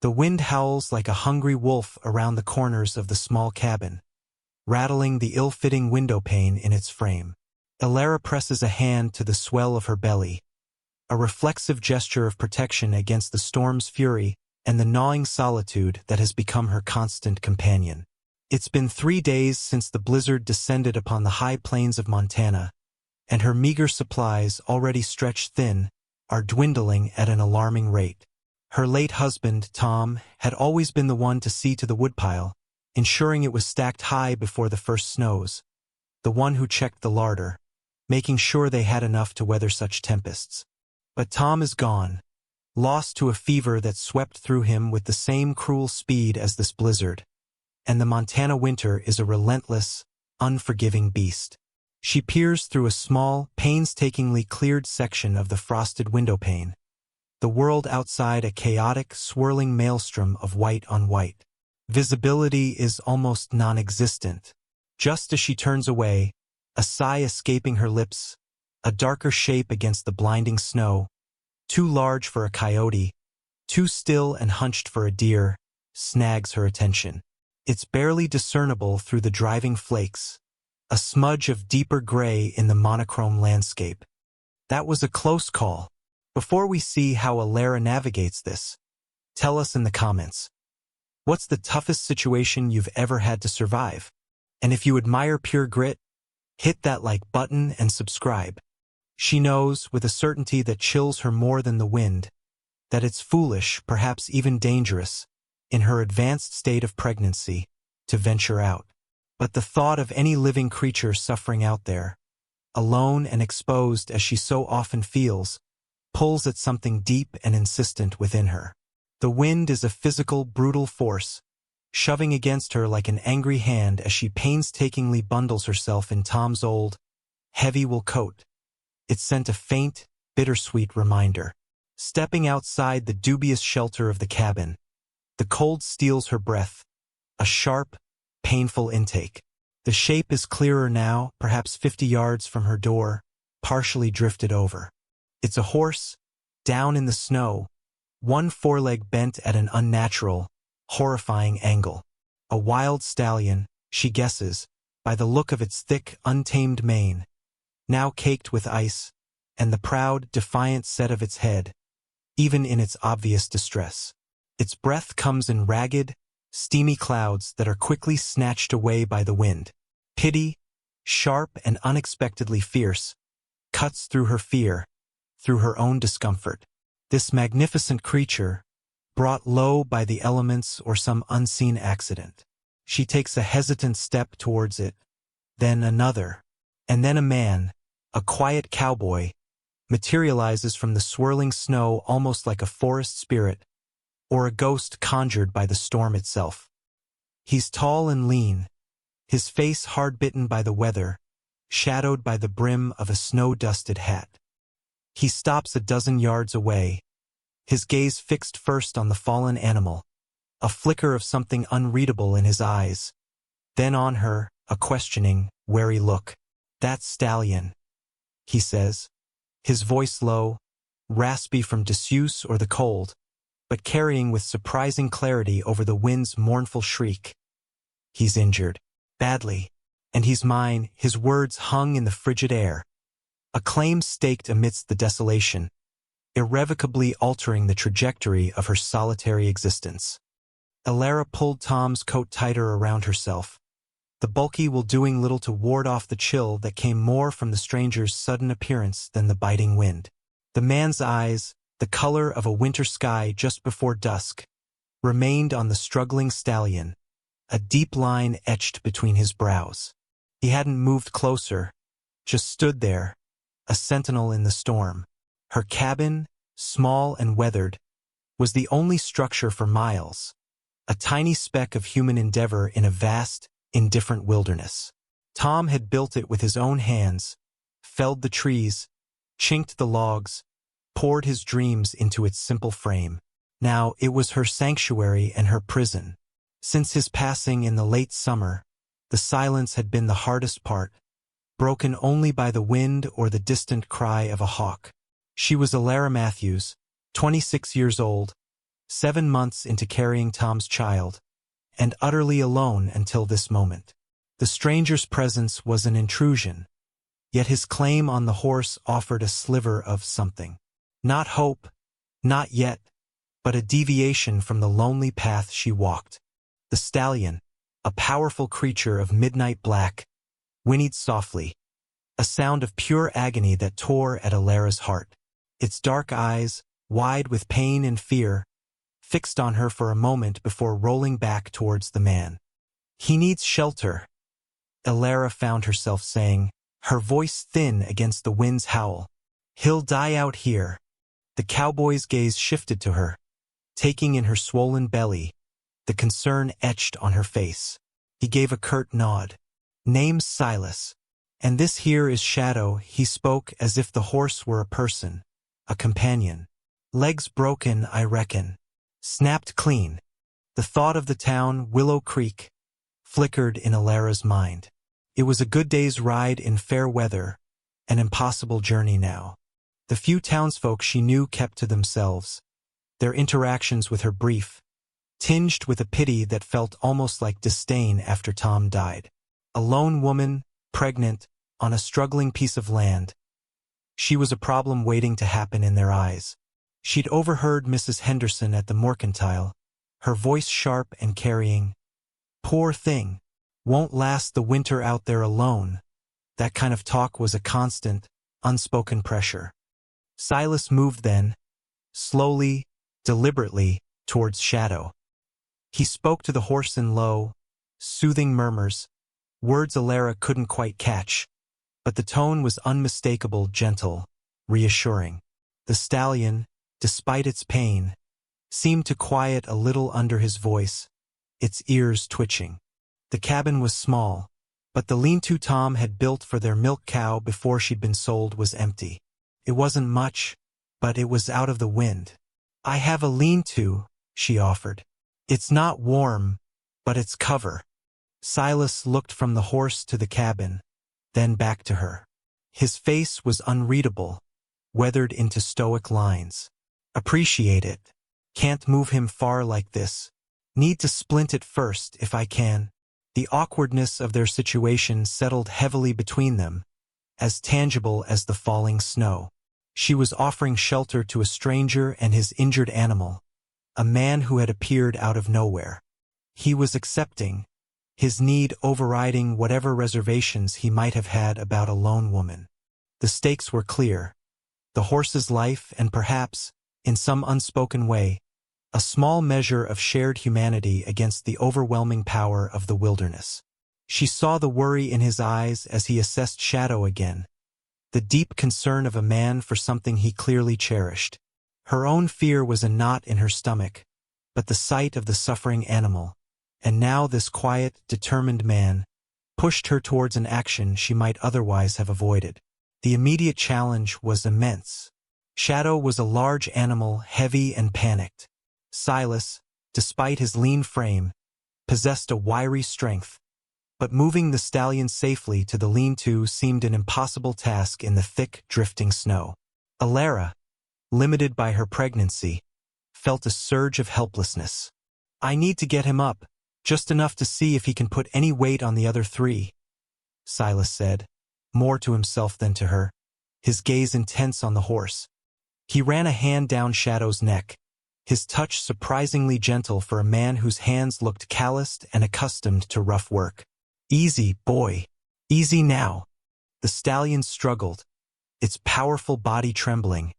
The wind howls like a hungry wolf around the corners of the small cabin, rattling the ill-fitting window pane in its frame. Elara presses a hand to the swell of her belly, a reflexive gesture of protection against the storm's fury and the gnawing solitude that has become her constant companion. It's been 3 days since the blizzard descended upon the high plains of Montana, and her meager supplies, already stretched thin, are dwindling at an alarming rate. Her late husband, Tom, had always been the one to see to the woodpile, ensuring it was stacked high before the first snows, the one who checked the larder, making sure they had enough to weather such tempests. But Tom is gone, lost to a fever that swept through him with the same cruel speed as this blizzard, and the Montana winter is a relentless, unforgiving beast. She peers through a small, painstakingly cleared section of the frosted windowpane, the world outside a chaotic, swirling maelstrom of white on white. Visibility is almost non-existent. Just as she turns away, a sigh escaping her lips, a darker shape against the blinding snow, too large for a coyote, too still and hunched for a deer, snags her attention. It's barely discernible through the driving flakes, a smudge of deeper gray in the monochrome landscape. That was a close call. Before we see how Elara navigates this, tell us in the comments. What's the toughest situation you've ever had to survive? And if you admire pure grit, hit that like button and subscribe. She knows, with a certainty that chills her more than the wind, that it's foolish, perhaps even dangerous, in her advanced state of pregnancy, to venture out. But the thought of any living creature suffering out there, alone and exposed as she so often feels, pulls at something deep and insistent within her. The wind is a physical, brutal force, shoving against her like an angry hand as she painstakingly bundles herself in Tom's old, heavy wool coat. It sent a faint, bittersweet reminder. Stepping outside the dubious shelter of the cabin, the cold steals her breath, a sharp, painful intake. The shape is clearer now, perhaps 50 yards from her door, partially drifted over. It's a horse, down in the snow, one foreleg bent at an unnatural, horrifying angle. A wild stallion, she guesses, by the look of its thick, untamed mane, now caked with ice, and the proud, defiant set of its head, even in its obvious distress. Its breath comes in ragged, steamy clouds that are quickly snatched away by the wind. Pity, sharp and unexpectedly fierce, cuts through her fear, through her own discomfort. This magnificent creature, brought low by the elements or some unseen accident. She takes a hesitant step towards it, then another, and then a man, a quiet cowboy, materializes from the swirling snow almost like a forest spirit, or a ghost conjured by the storm itself. He's tall and lean, his face hard-bitten by the weather, shadowed by the brim of a snow-dusted hat. He stops a dozen yards away, his gaze fixed first on the fallen animal, a flicker of something unreadable in his eyes, then on her, a questioning, wary look. "That's Stallion," he says, his voice low, raspy from disuse or the cold, but carrying with surprising clarity over the wind's mournful shriek. "He's injured. Badly. And he's mine," his words hung in the frigid air. A claim staked amidst the desolation, irrevocably altering the trajectory of her solitary existence. Elara pulled Tom's coat tighter around herself, the bulky wool doing little to ward off the chill that came more from the stranger's sudden appearance than the biting wind. The man's eyes, the color of a winter sky just before dusk, remained on the struggling stallion, a deep line etched between his brows. He hadn't moved closer, just stood there, a sentinel in the storm. Her cabin, small and weathered, was the only structure for miles, a tiny speck of human endeavor in a vast, indifferent wilderness. Tom had built it with his own hands, felled the trees, chinked the logs, poured his dreams into its simple frame. Now it was her sanctuary and her prison. Since his passing in the late summer, the silence had been the hardest part, broken only by the wind or the distant cry of a hawk. She was Elara Matthews, 26 years old, 7 months into carrying Tom's child, and utterly alone until this moment. The stranger's presence was an intrusion, yet his claim on the horse offered a sliver of something. Not hope, not yet, but a deviation from the lonely path she walked. The stallion, a powerful creature of midnight black, whinnied softly, a sound of pure agony that tore at Alara's heart. Its dark eyes, wide with pain and fear, fixed on her for a moment before rolling back towards the man. "He needs shelter," Alara found herself saying, her voice thin against the wind's howl. "He'll die out here." The cowboy's gaze shifted to her, taking in her swollen belly, the concern etched on her face. He gave a curt nod. "Name's Silas. And this here is Shadow." He spoke as if the horse were a person, a companion. "Legs broken, I reckon. Snapped clean." The thought of the town, Willow Creek, flickered in Alara's mind. It was a good day's ride in fair weather, an impossible journey now. The few townsfolk she knew kept to themselves, their interactions with her brief, tinged with a pity that felt almost like disdain after Tom died. A lone woman, pregnant, on a struggling piece of land. She was a problem waiting to happen in their eyes. She'd overheard Mrs. Henderson at the mercantile, her voice sharp and carrying. "Poor thing. Won't last the winter out there alone." That kind of talk was a constant, unspoken pressure. Silas moved then, slowly, deliberately, towards Shadow. He spoke to the horse in low, soothing murmurs, words Alara couldn't quite catch, but the tone was unmistakable, gentle, reassuring. The stallion, despite its pain, seemed to quiet a little under his voice, its ears twitching. The cabin was small, but the lean-to Tom had built for their milk cow before she'd been sold was empty. It wasn't much, but it was out of the wind. "I have a lean-to," she offered. "It's not warm, but it's cover." Silas looked from the horse to the cabin, then back to her. His face was unreadable, weathered into stoic lines. "Appreciate it. Can't move him far like this. Need to splint it first if I can." The awkwardness of their situation settled heavily between them, as tangible as the falling snow. She was offering shelter to a stranger and his injured animal, a man who had appeared out of nowhere. He was accepting, his need overriding whatever reservations he might have had about a lone woman. The stakes were clear. The horse's life and perhaps, in some unspoken way, a small measure of shared humanity against the overwhelming power of the wilderness. She saw the worry in his eyes as he assessed Shadow again, the deep concern of a man for something he clearly cherished. Her own fear was a knot in her stomach, but the sight of the suffering animal, and now this quiet, determined man, pushed her towards an action she might otherwise have avoided. The immediate challenge was immense. Shadow was a large animal, heavy and panicked. Silas, despite his lean frame, possessed a wiry strength, but moving the stallion safely to the lean-to seemed an impossible task in the thick, drifting snow. Alara, limited by her pregnancy, felt a surge of helplessness. "I need to get him up, just enough to see if he can put any weight on the other three," Silas said, more to himself than to her, his gaze intense on the horse. He ran a hand down Shadow's neck, his touch surprisingly gentle for a man whose hands looked calloused and accustomed to rough work. "Easy, boy. Easy now." The stallion struggled, its powerful body trembling,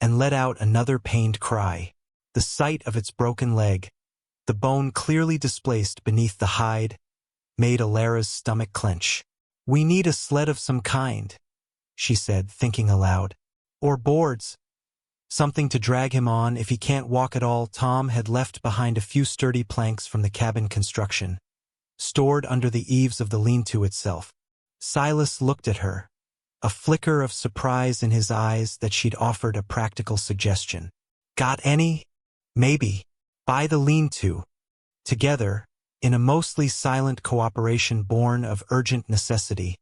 and let out another pained cry. The sight of its broken leg, the bone clearly displaced beneath the hide, made Alara's stomach clench. "We need a sled of some kind," she said, thinking aloud. "Or boards. Something to drag him on if he can't walk at all." Tom had left behind a few sturdy planks from the cabin construction, stored under the eaves of the lean-to itself. Silas looked at her, a flicker of surprise in his eyes that she'd offered a practical suggestion. "Got any?" "Maybe." By the lean-to. Together, in a mostly silent cooperation born of urgent necessity,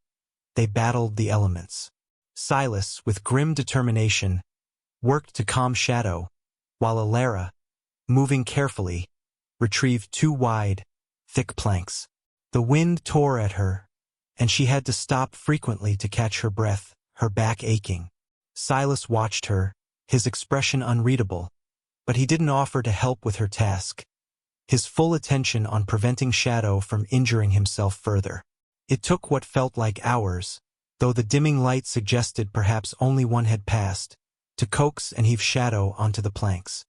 they battled the elements. Silas, with grim determination, worked to calm Shadow, while Alara, moving carefully, retrieved two wide, thick planks. The wind tore at her, and she had to stop frequently to catch her breath, her back aching. Silas watched her, his expression unreadable, but he didn't offer to help with her task, his full attention on preventing Shadow from injuring himself further. It took what felt like hours, though the dimming light suggested perhaps only one had passed, to coax and heave Shadow onto the planks.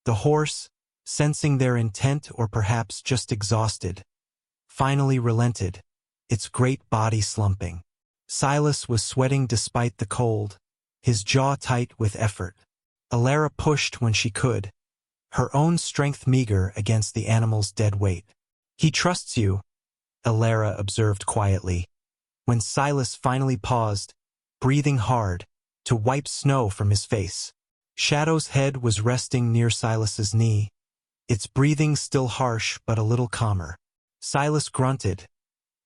The horse, sensing their intent or perhaps just exhausted, finally relented, its great body slumping. Silas was sweating despite the cold, his jaw tight with effort. Alara pushed when she could, her own strength meager against the animal's dead weight. "He trusts you," Alara observed quietly, when Silas finally paused, breathing hard, to wipe snow from his face. Shadow's head was resting near Silas's knee, its breathing still harsh but a little calmer. Silas grunted,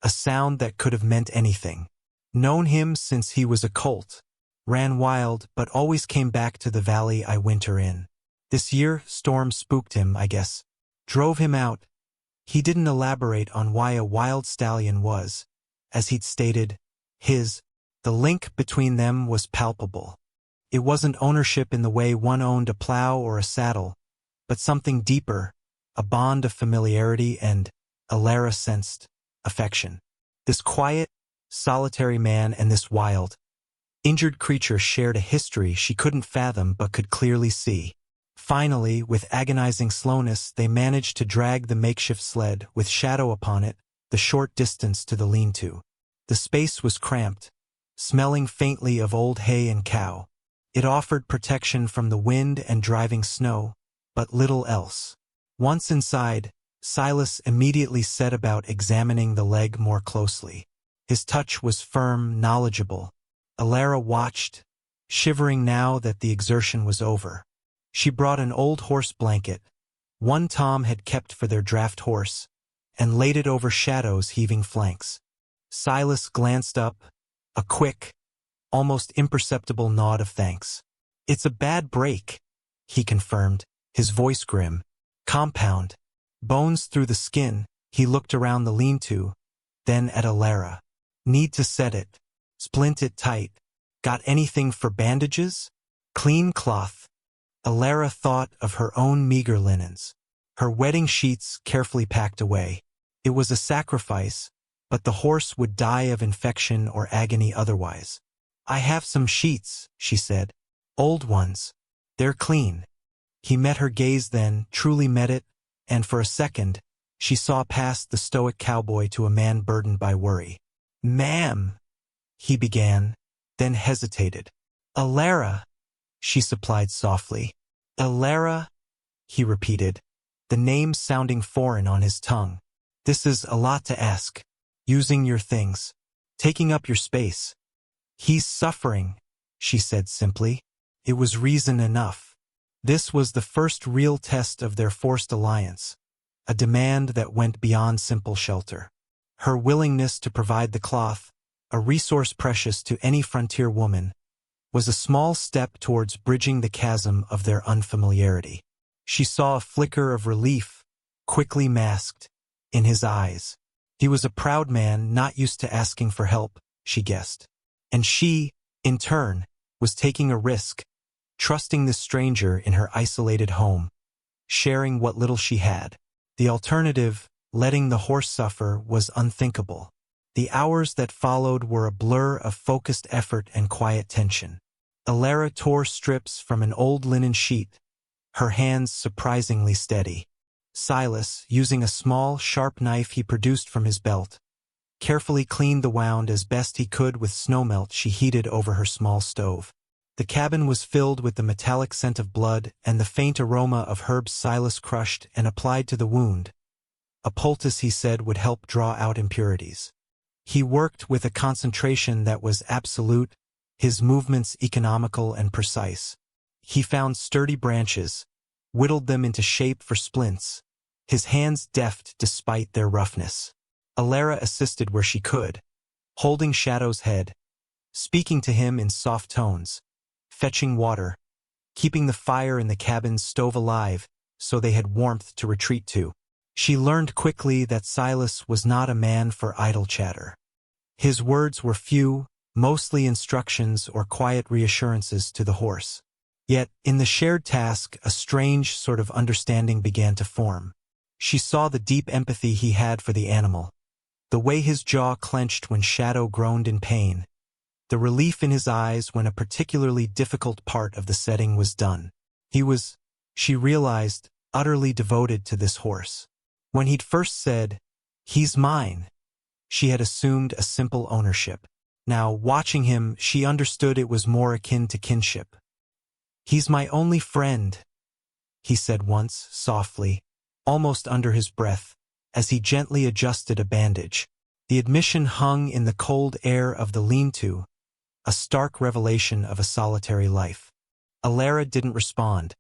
a sound that could have meant anything. Known him since he was a colt. Ran wild but always came back to the valley I winter in. This year, storm spooked him, I guess. Drove him out. He didn't elaborate on why a wild stallion was, as he'd stated, his. The link between them was palpable. It wasn't ownership in the way one owned a plow or a saddle, but something deeper, a bond of familiarity and, Alara sensed, affection. This quiet, solitary man and this wild, injured creature shared a history she couldn't fathom but could clearly see. Finally, with agonizing slowness, they managed to drag the makeshift sled, with Shadow upon it, the short distance to the lean-to. The space was cramped, smelling faintly of old hay and cow. It offered protection from the wind and driving snow, but little else. Once inside, Silas immediately set about examining the leg more closely. His touch was firm, knowledgeable. Alara watched, shivering now that the exertion was over. She brought an old horse blanket, one Tom had kept for their draft horse, and laid it over Shadow's heaving flanks. Silas glanced up, a quick, almost imperceptible nod of thanks. "It's a bad break," he confirmed, his voice grim. "Compound. Bones through the skin." He looked around the lean-to, then at Alara. "Need to set it. Splint it tight. Got anything for bandages?" "Clean cloth." Alara thought of her own meager linens, her wedding sheets carefully packed away. It was a sacrifice, but the horse would die of infection or agony otherwise. "I have some sheets," she said. "Old ones. They're clean." He met her gaze then, truly met it, and for a second, she saw past the stoic cowboy to a man burdened by worry. "Ma'am," he began, then hesitated. "Alara," she supplied softly. "Alara," he repeated, the name sounding foreign on his tongue. "This is a lot to ask. Using your things. Taking up your space." "He's suffering," she said simply. It was reason enough. This was the first real test of their forced alliance, a demand that went beyond simple shelter. Her willingness to provide the cloth, a resource precious to any frontier woman, was a small step towards bridging the chasm of their unfamiliarity. She saw a flicker of relief, quickly masked, in his eyes. He was a proud man not used to asking for help, she guessed. And she, in turn, was taking a risk, trusting this stranger in her isolated home, sharing what little she had. The alternative, letting the horse suffer, was unthinkable. The hours that followed were a blur of focused effort and quiet tension. Alara tore strips from an old linen sheet, her hands surprisingly steady. Silas, using a small, sharp knife he produced from his belt, carefully cleaned the wound as best he could with snowmelt she heated over her small stove. The cabin was filled with the metallic scent of blood and the faint aroma of herbs Silas crushed and applied to the wound. A poultice, he said, would help draw out impurities. He worked with a concentration that was absolute, his movements economical and precise. He found sturdy branches, whittled them into shape for splints, his hands deft despite their roughness. Alara assisted where she could, holding Shadow's head, speaking to him in soft tones, fetching water, keeping the fire in the cabin's stove alive, so they had warmth to retreat to. She learned quickly that Silas was not a man for idle chatter. His words were few, mostly instructions or quiet reassurances to the horse. Yet, in the shared task, a strange sort of understanding began to form. She saw the deep empathy he had for the animal, the way his jaw clenched when Shadow groaned in pain, the relief in his eyes when a particularly difficult part of the setting was done. He was, she realized, utterly devoted to this horse. When he'd first said, "He's mine," she had assumed a simple ownership. Now, watching him, she understood it was more akin to kinship. "He's my only friend," he said once, softly, almost under his breath, as he gently adjusted a bandage. The admission hung in the cold air of the lean-to, a stark revelation of a solitary life. Alara didn't respond,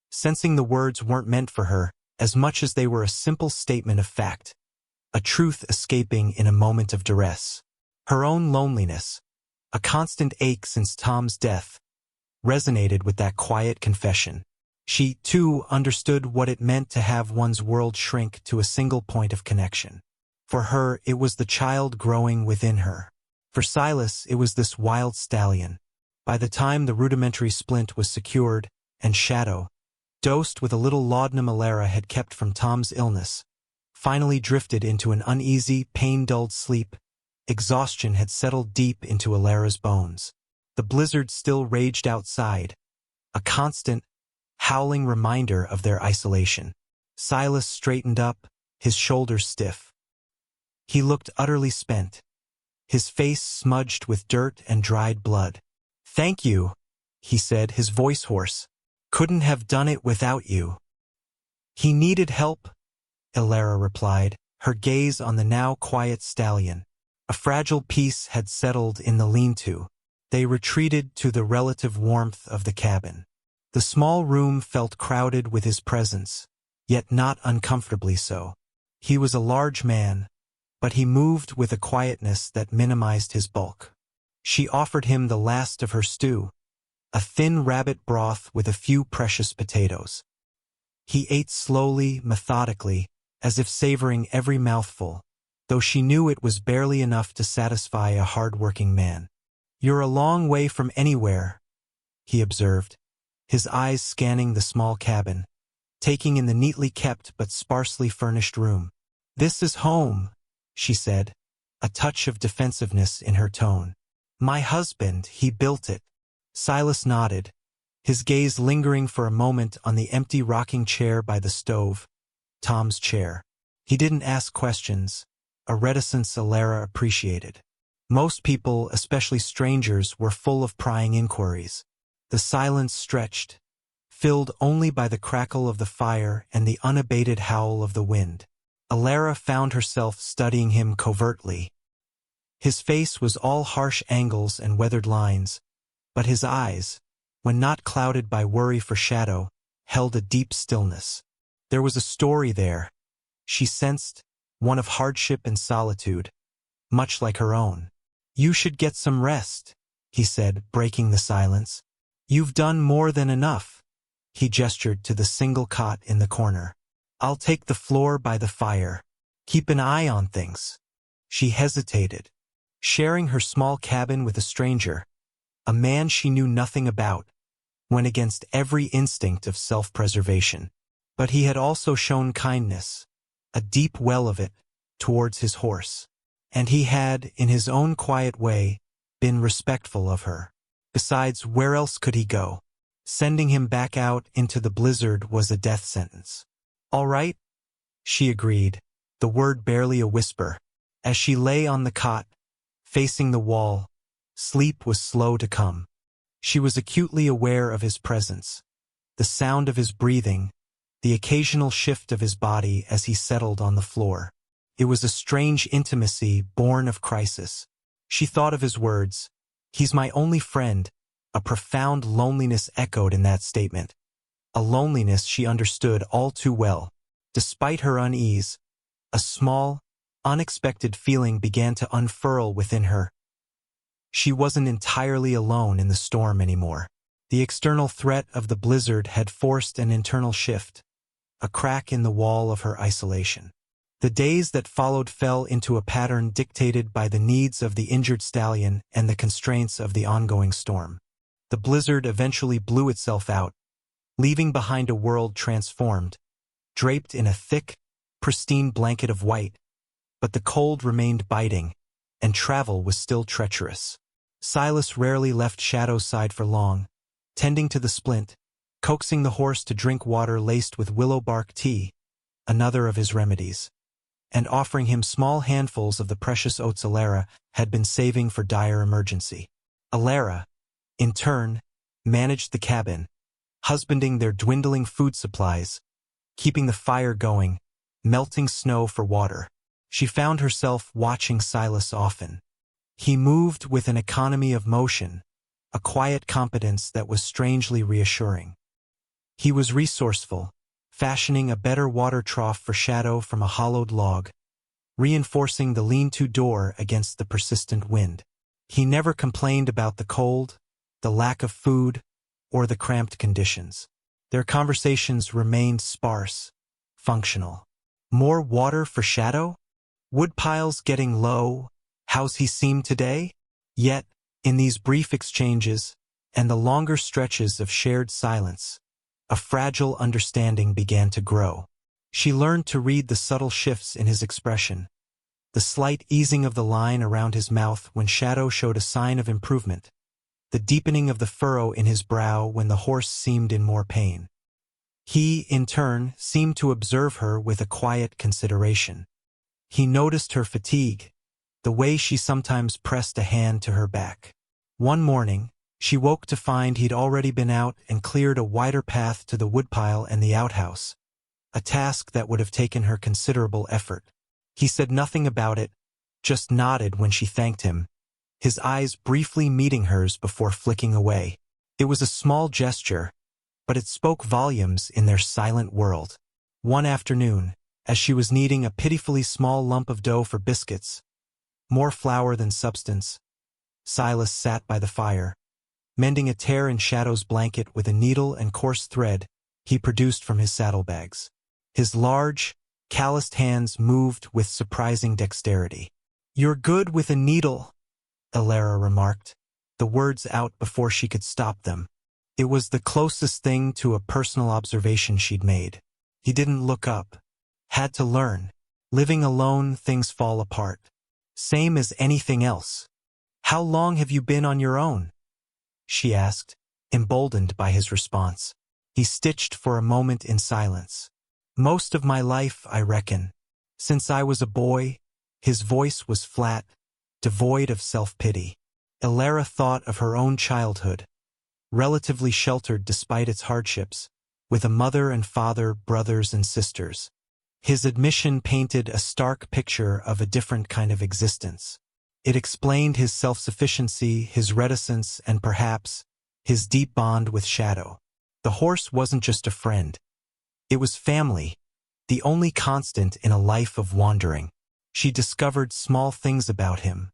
sensing the words weren't meant for her, as much as they were a simple statement of fact, a truth escaping in a moment of duress. Her own loneliness, a constant ache since Tom's death, resonated with that quiet confession. She, too, understood what it meant to have one's world shrink to a single point of connection. For her, it was the child growing within her. For Silas, it was this wild stallion. By the time the rudimentary splint was secured, and Shadow, dosed with a little laudanum Alara had kept from Tom's illness, finally drifted into an uneasy, pain-dulled sleep, exhaustion had settled deep into Alara's bones. The blizzard still raged outside, a constant, howling reminder of their isolation. Silas straightened up, his shoulders stiff. He looked utterly spent, his face smudged with dirt and dried blood. "Thank you," he said, his voice hoarse. "Couldn't have done it without you." "He needed help," Alara replied, her gaze on the now quiet stallion. A fragile peace had settled in the lean-to. They retreated to the relative warmth of the cabin. The small room felt crowded with his presence, yet not uncomfortably so. He was a large man, but he moved with a quietness that minimized his bulk. She offered him the last of her stew, a thin rabbit broth with a few precious potatoes. He ate slowly, methodically, as if savoring every mouthful, though she knew it was barely enough to satisfy a hard-working man. "You're a long way from anywhere," he observed, his eyes scanning the small cabin, taking in the neatly kept but sparsely furnished room. "This is home," she said, a touch of defensiveness in her tone. "My husband, he built it." Silas nodded, his gaze lingering for a moment on the empty rocking chair by the stove, Tom's chair. He didn't ask questions, a reticence Alara appreciated. Most people, especially strangers, were full of prying inquiries. The silence stretched, filled only by the crackle of the fire and the unabated howl of the wind. Alara found herself studying him covertly. His face was all harsh angles and weathered lines, but his eyes, when not clouded by worry for Shadow, held a deep stillness. There was a story there, she sensed, one of hardship and solitude, much like her own. "You should get some rest," he said, breaking the silence. "You've done more than enough." He gestured to the single cot in the corner. "I'll take the floor by the fire. Keep an eye on things." She hesitated. Sharing her small cabin with a stranger, a man she knew nothing about, went against every instinct of self-preservation. But he had also shown kindness, a deep well of it, towards his horse. And he had, in his own quiet way, been respectful of her. Besides, where else could he go? Sending him back out into the blizzard was a death sentence. "All right," she agreed, the word barely a whisper. As she lay on the cot, facing the wall, sleep was slow to come. She was acutely aware of his presence, the sound of his breathing, the occasional shift of his body as he settled on the floor. It was a strange intimacy born of crisis. She thought of his words, "He's my only friend." A profound loneliness echoed in that statement, a loneliness she understood all too well. Despite her unease, a small, unexpected feeling began to unfurl within her. She wasn't entirely alone in the storm anymore. The external threat of the blizzard had forced an internal shift, a crack in the wall of her isolation. The days that followed fell into a pattern dictated by the needs of the injured stallion and the constraints of the ongoing storm. The blizzard eventually blew itself out, leaving behind a world transformed, draped in a thick, pristine blanket of white, but the cold remained biting, and travel was still treacherous. Silas rarely left Shadow's side for long, tending to the splint, coaxing the horse to drink water laced with willow bark tea, another of his remedies, and offering him small handfuls of the precious oats Alara had been saving for dire emergency. Alara, in turn, managed the cabin, husbanding their dwindling food supplies, keeping the fire going, melting snow for water. She found herself watching Silas often. He moved with an economy of motion, a quiet competence that was strangely reassuring. He was resourceful, fashioning a better water trough for Shadow from a hollowed log, reinforcing the lean-to door against the persistent wind. He never complained about the cold, the lack of food, or the cramped conditions. Their conversations remained sparse, functional. More water for Shadow? Woodpiles getting low? How's he seem today? Yet, in these brief exchanges, and the longer stretches of shared silence, a fragile understanding began to grow. She learned to read the subtle shifts in his expression, the slight easing of the line around his mouth when Shadow showed a sign of improvement, the deepening of the furrow in his brow when the horse seemed in more pain. He, in turn, seemed to observe her with a quiet consideration. He noticed her fatigue, the way she sometimes pressed a hand to her back. One morning, she woke to find he'd already been out and cleared a wider path to the woodpile and the outhouse, a task that would have taken her considerable effort. He said nothing about it, just nodded when she thanked him, his eyes briefly meeting hers before flicking away. It was a small gesture, but it spoke volumes in their silent world. One afternoon, as she was kneading a pitifully small lump of dough for biscuits, more flour than substance, Silas sat by the fire, mending a tear in Shadow's blanket with a needle and coarse thread he produced from his saddlebags. His large, calloused hands moved with surprising dexterity. "You're good with a needle," Alara remarked, the words out before she could stop them. It was the closest thing to a personal observation she'd made. He didn't look up. Had to learn. Living alone, things fall apart. Same as anything else. "How long have you been on your own?" she asked, emboldened by his response. He stitched for a moment in silence. "Most of my life, I reckon. Since I was a boy." His voice was flat, devoid of self-pity. Alara thought of her own childhood, relatively sheltered despite its hardships, with a mother and father, brothers and sisters. His admission painted a stark picture of a different kind of existence. It explained his self-sufficiency, his reticence, and perhaps his deep bond with Shadow. The horse wasn't just a friend. It was family, the only constant in a life of wandering. She discovered small things about him.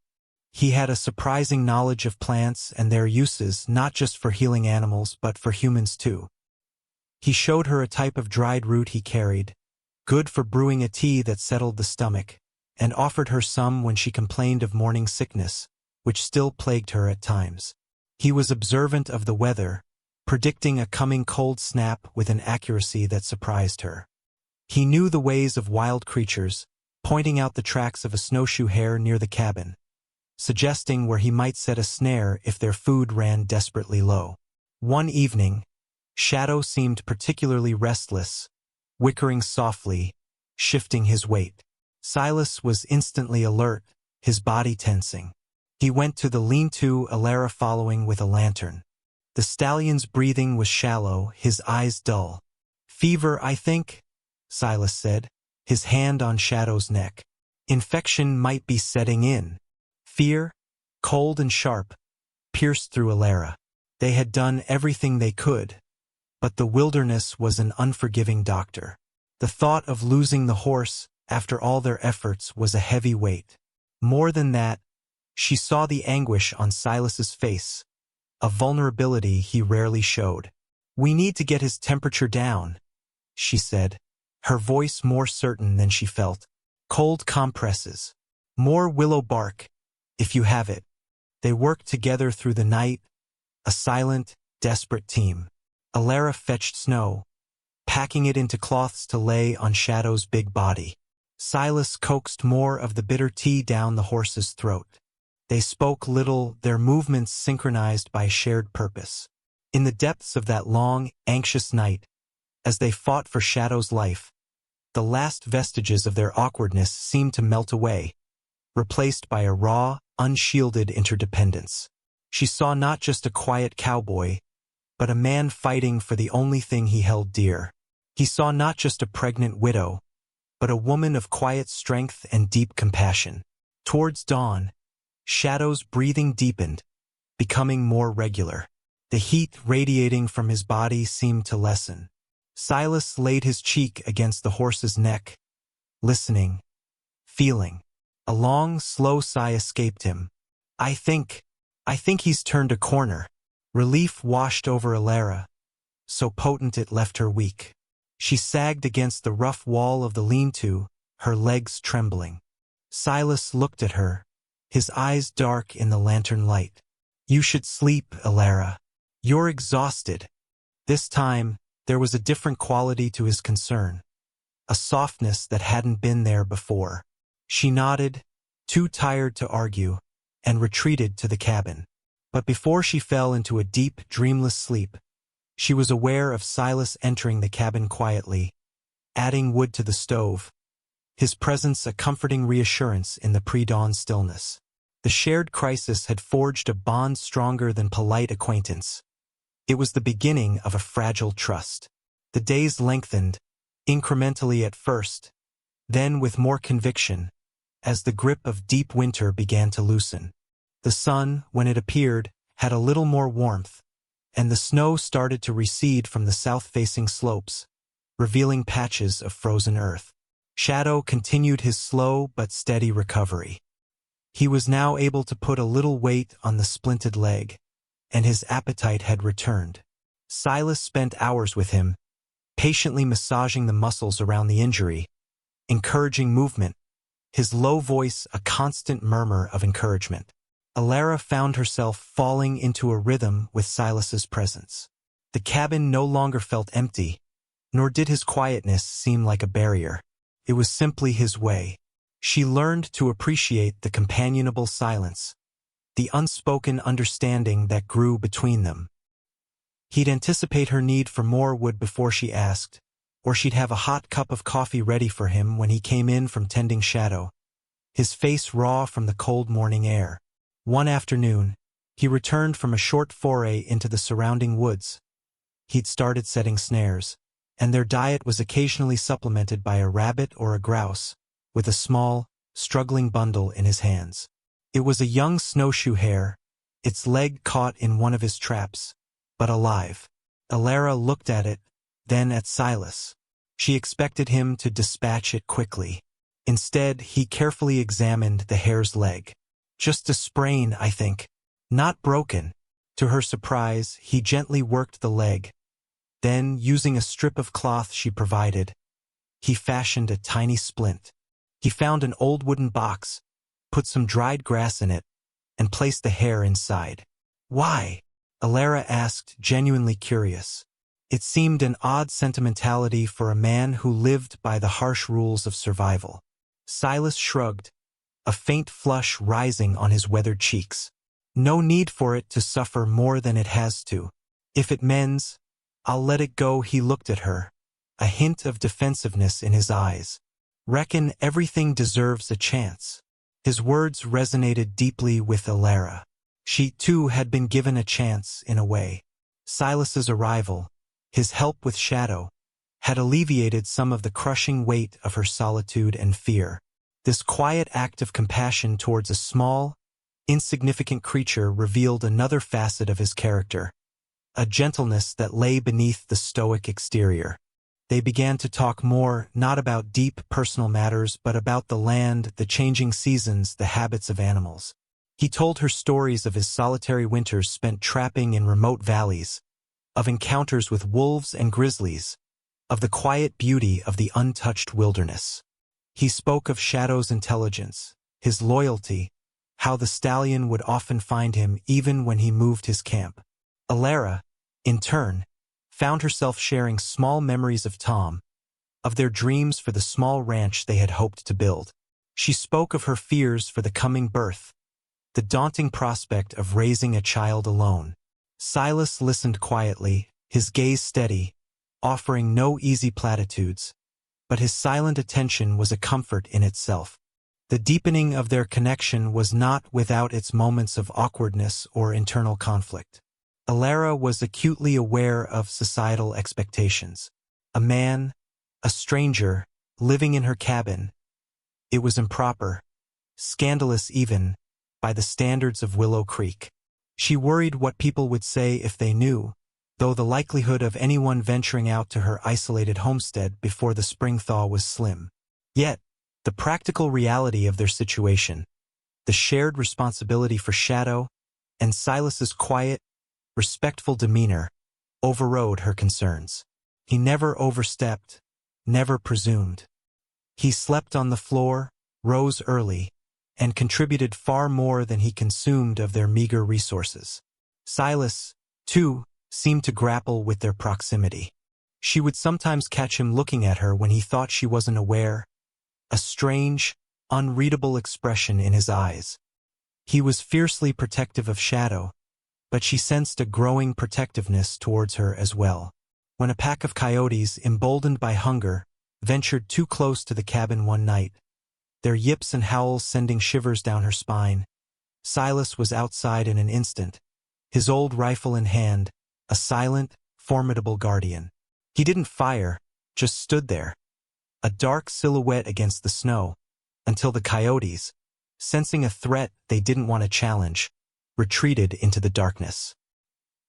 He had a surprising knowledge of plants and their uses, not just for healing animals but for humans too. He showed her a type of dried root he carried, good for brewing a tea that settled the stomach, and offered her some when she complained of morning sickness, which still plagued her at times. He was observant of the weather, predicting a coming cold snap with an accuracy that surprised her. He knew the ways of wild creatures, pointing out the tracks of a snowshoe hare near the cabin, suggesting where he might set a snare if their food ran desperately low. One evening, Shadow seemed particularly restless, wickering softly, shifting his weight. Silas was instantly alert, his body tensing. He went to the lean-to, Alara following with a lantern. The stallion's breathing was shallow, his eyes dull. "Fever, I think," Silas said, his hand on Shadow's neck. Infection might be setting in. Fear, cold and sharp, pierced through Alara. They had done everything they could, but the wilderness was an unforgiving doctor. The thought of losing the horse, after all their efforts, was a heavy weight. More than that, she saw the anguish on Silas's face, a vulnerability he rarely showed. "We need to get his temperature down," she said, her voice more certain than she felt. Cold compresses. More willow bark, if you have it. They worked together through the night, a silent, desperate team. Alara fetched snow, packing it into cloths to lay on Shadow's big body. Silas coaxed more of the bitter tea down the horse's throat. They spoke little, their movements synchronized by shared purpose. In the depths of that long, anxious night, as they fought for Shadow's life, the last vestiges of their awkwardness seemed to melt away, replaced by a raw, unshielded interdependence. She saw not just a quiet cowboy, but a man fighting for the only thing he held dear. He saw not just a pregnant widow, but a woman of quiet strength and deep compassion. Towards dawn, Shadow's breathing deepened, becoming more regular. The heat radiating from his body seemed to lessen. Silas laid his cheek against the horse's neck, listening, feeling. A long, slow sigh escaped him. I think he's turned a corner. Relief washed over Alara, so potent it left her weak. She sagged against the rough wall of the lean-to, her legs trembling. Silas looked at her, his eyes dark in the lantern light. You should sleep, Alara. You're exhausted. This time, there was a different quality to his concern, a softness that hadn't been there before. She nodded, too tired to argue, and retreated to the cabin. But before she fell into a deep, dreamless sleep, she was aware of Silas entering the cabin quietly, adding wood to the stove, his presence a comforting reassurance in the pre-dawn stillness. The shared crisis had forged a bond stronger than polite acquaintance. It was the beginning of a fragile trust. The days lengthened, incrementally at first, then with more conviction, as the grip of deep winter began to loosen. The sun, when it appeared, had a little more warmth, and the snow started to recede from the south-facing slopes, revealing patches of frozen earth. Shadow continued his slow but steady recovery. He was now able to put a little weight on the splinted leg, and his appetite had returned. Silas spent hours with him, patiently massaging the muscles around the injury, encouraging movement, his low voice a constant murmur of encouragement. Alara found herself falling into a rhythm with Silas's presence. The cabin no longer felt empty, nor did his quietness seem like a barrier. It was simply his way. She learned to appreciate the companionable silence, the unspoken understanding that grew between them. He'd anticipate her need for more wood before she asked, or she'd have a hot cup of coffee ready for him when he came in from tending Shadow, his face raw from the cold morning air. One afternoon, he returned from a short foray into the surrounding woods. He'd started setting snares, and their diet was occasionally supplemented by a rabbit or a grouse, with a small, struggling bundle in his hands. It was a young snowshoe hare, its leg caught in one of his traps, but alive. Alara looked at it, then at Silas. She expected him to dispatch it quickly. Instead, he carefully examined the hare's leg. Just a sprain, I think. Not broken. To her surprise, he gently worked the leg. Then, using a strip of cloth she provided, he fashioned a tiny splint. He found an old wooden box, put some dried grass in it, and placed the hare inside. Why? Alara asked, genuinely curious. It seemed an odd sentimentality for a man who lived by the harsh rules of survival. Silas shrugged, a faint flush rising on his weathered cheeks. No need for it to suffer more than it has to. If it mends, I'll let it go. He looked at her, a hint of defensiveness in his eyes. Reckon everything deserves a chance. His words resonated deeply with Alara. She, too, had been given a chance, in a way. Silas's arrival, his help with Shadow, had alleviated some of the crushing weight of her solitude and fear. This quiet act of compassion towards a small, insignificant creature revealed another facet of his character, a gentleness that lay beneath the stoic exterior. They began to talk more, not about deep personal matters, but about the land, the changing seasons, the habits of animals. He told her stories of his solitary winters spent trapping in remote valleys, of encounters with wolves and grizzlies, of the quiet beauty of the untouched wilderness. He spoke of Shadow's intelligence, his loyalty, how the stallion would often find him even when he moved his camp. Alara, in turn, found herself sharing small memories of Tom, of their dreams for the small ranch they had hoped to build. She spoke of her fears for the coming birth, the daunting prospect of raising a child alone. Silas listened quietly, his gaze steady, offering no easy platitudes, but his silent attention was a comfort in itself. The deepening of their connection was not without its moments of awkwardness or internal conflict. Alara was acutely aware of societal expectations. A man, a stranger, living in her cabin. It was improper, scandalous even, by the standards of Willow Creek. She worried what people would say if they knew, though the likelihood of anyone venturing out to her isolated homestead before the spring thaw was slim. Yet, the practical reality of their situation, the shared responsibility for Shadow, and Silas's quiet, respectful demeanor, overrode her concerns. He never overstepped, never presumed. He slept on the floor, rose early, and contributed far more than he consumed of their meager resources. Silas, too, seemed to grapple with their proximity. She would sometimes catch him looking at her when he thought she wasn't aware, a strange, unreadable expression in his eyes. He was fiercely protective of Shadow, but she sensed a growing protectiveness towards her as well. When a pack of coyotes, emboldened by hunger, ventured too close to the cabin one night, their yips and howls sending shivers down her spine, Silas was outside in an instant, his old rifle in hand, a silent, formidable guardian. He didn't fire, just stood there, a dark silhouette against the snow, until the coyotes, sensing a threat they didn't want to challenge, retreated into the darkness.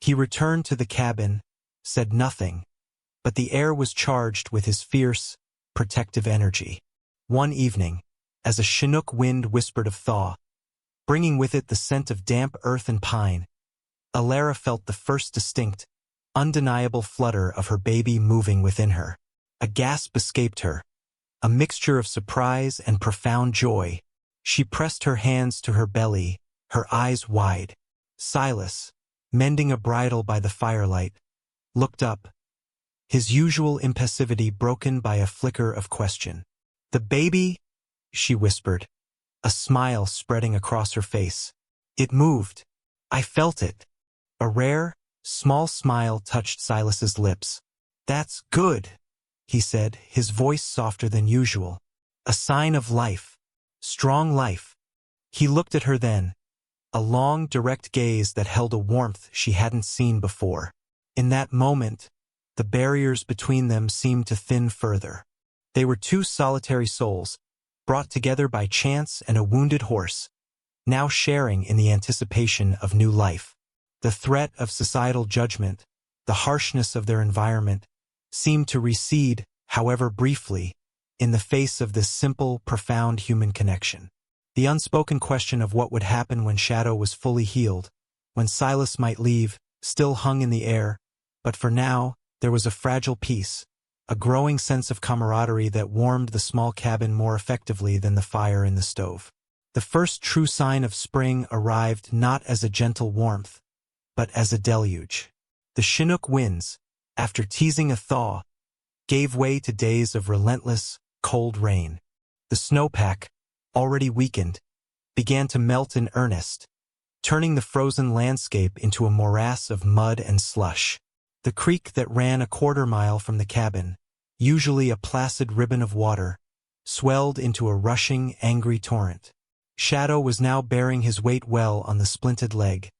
He returned to the cabin, said nothing, but the air was charged with his fierce, protective energy. One evening, as a Chinook wind whispered of thaw, bringing with it the scent of damp earth and pine, Alara felt the first distinct, undeniable flutter of her baby moving within her. A gasp escaped her, a mixture of surprise and profound joy. She pressed her hands to her belly, her eyes wide. Silas, mending a bridle by the firelight, looked up, his usual impassivity broken by a flicker of question. "The baby?" she whispered, a smile spreading across her face. "It moved. I felt it." A rare, small smile touched Silas's lips. "That's good," he said, his voice softer than usual. "A sign of life. Strong life." He looked at her then, a long, direct gaze that held a warmth she hadn't seen before. In that moment, the barriers between them seemed to thin further. They were two solitary souls, brought together by chance and a wounded horse, now sharing in the anticipation of new life. The threat of societal judgment, the harshness of their environment, seemed to recede, however briefly, in the face of this simple, profound human connection. The unspoken question of what would happen when Shadow was fully healed, when Silas might leave, still hung in the air, but for now, there was a fragile peace, a growing sense of camaraderie that warmed the small cabin more effectively than the fire in the stove. The first true sign of spring arrived not as a gentle warmth, but as a deluge. The Chinook winds, after teasing a thaw, gave way to days of relentless, cold rain. The snowpack, already weakened, began to melt in earnest, turning the frozen landscape into a morass of mud and slush. The creek that ran a quarter-mile from the cabin, usually a placid ribbon of water, swelled into a rushing, angry torrent. Shadow was now bearing his weight well on the splinted leg,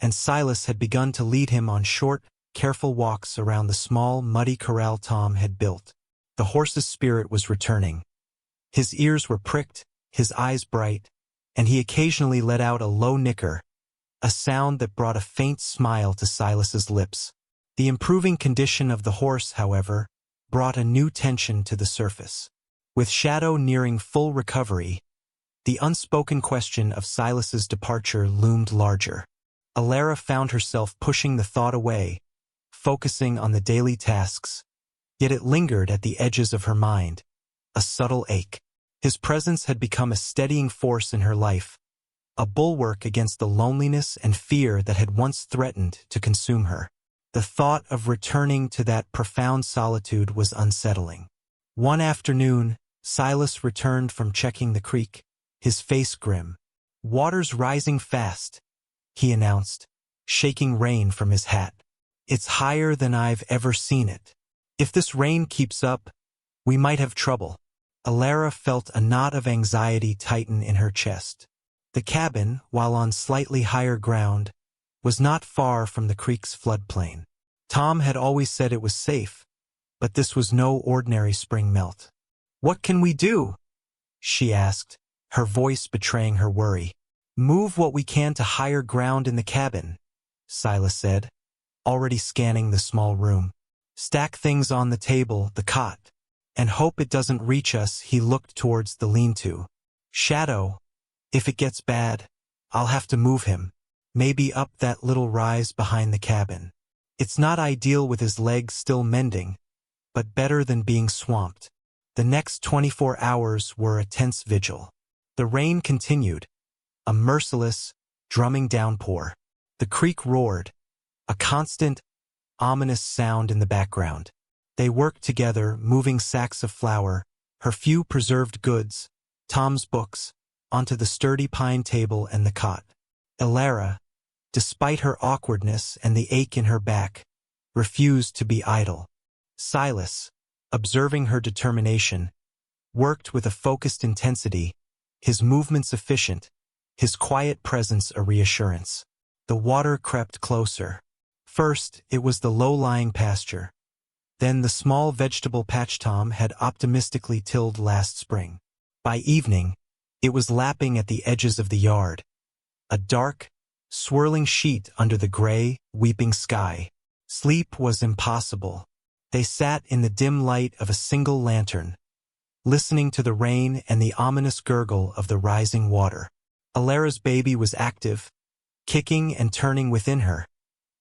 and Silas had begun to lead him on short, careful walks around the small, muddy corral Tom had built. The horse's spirit was returning. His ears were pricked, his eyes bright, and he occasionally let out a low nicker, a sound that brought a faint smile to Silas's lips. The improving condition of the horse, however, brought a new tension to the surface. With Shadow nearing full recovery, the unspoken question of Silas's departure loomed larger. Alara found herself pushing the thought away, focusing on the daily tasks, yet it lingered at the edges of her mind, a subtle ache. His presence had become a steadying force in her life, a bulwark against the loneliness and fear that had once threatened to consume her. The thought of returning to that profound solitude was unsettling. One afternoon, Silas returned from checking the creek, his face grim. "Water's rising fast," he announced, shaking rain from his hat. "It's higher than I've ever seen it. If this rain keeps up, we might have trouble." Alara felt a knot of anxiety tighten in her chest. The cabin, while on slightly higher ground, was not far from the creek's floodplain. Tom had always said it was safe, but this was no ordinary spring melt. "What can we do?" she asked, her voice betraying her worry. "Move what we can to higher ground in the cabin," Silas said, already scanning the small room. "Stack things on the table, the cot, and hope it doesn't reach us." He looked towards the lean-to. "Shadow, if it gets bad, I'll have to move him, maybe up that little rise behind the cabin. It's not ideal with his legs still mending, but better than being swamped." The next 24 hours were a tense vigil. The rain continued, a merciless, drumming downpour. The creek roared, a constant, ominous sound in the background. They worked together, moving sacks of flour, her few preserved goods, Tom's books, onto the sturdy pine table and the cot. Alara, despite her awkwardness and the ache in her back, refused to be idle. Silas, observing her determination, worked with a focused intensity, his movements efficient, his quiet presence a reassurance. The water crept closer. First, it was the low-lying pasture. Then the small vegetable patch Tom had optimistically tilled last spring. By evening, it was lapping at the edges of the yard, a dark, swirling sheet under the gray, weeping sky. Sleep was impossible. They sat in the dim light of a single lantern, listening to the rain and the ominous gurgle of the rising water. Alara's baby was active, kicking and turning within her,